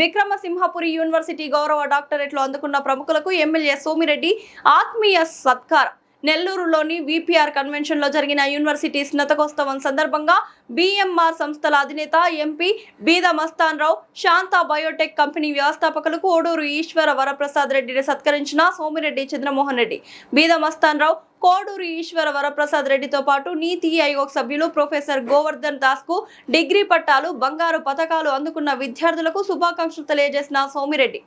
Vikrama Simhapuri university గౌరవ డాక్టరేట్లు అందుకున్న ప్రముఖులకు ఎమ్మెల్యే సోమిరెడ్డి ఆత్మీయ సత్కారం. నెల్లూరులోని విపిఆర్ కన్వెన్షన్ లో జరిగిన యూనివర్సిటీ స్నాతకోత్సవం సందర్భంగా బిఎంఆర్ సంస్థల అధినేత ఎంపీ బీద మస్తాన్ రావు, శాంతా బయోటెక్ కంపెనీ వ్యవస్థాపకులు కోడూరు ఈశ్వర వరప్రసాద్ రెడ్డిని సత్కరించిన సోమిరెడ్డి చంద్రమోహన్ రెడ్డి. బీద మస్తాన్ రావు, కోడూరు ఈశ్వర వరప్రసాద్ రెడ్డితో పాటు నీతి ఆయోగ్ సభ్యులు ప్రొఫెసర్ గోవర్ధన్ దాస్ కు డిగ్రీ పట్టాలు, బంగారు పతకాలు అందుకున్న విద్యార్థులకు శుభాకాంక్షలు తెలియజేసిన సోమిరెడ్డి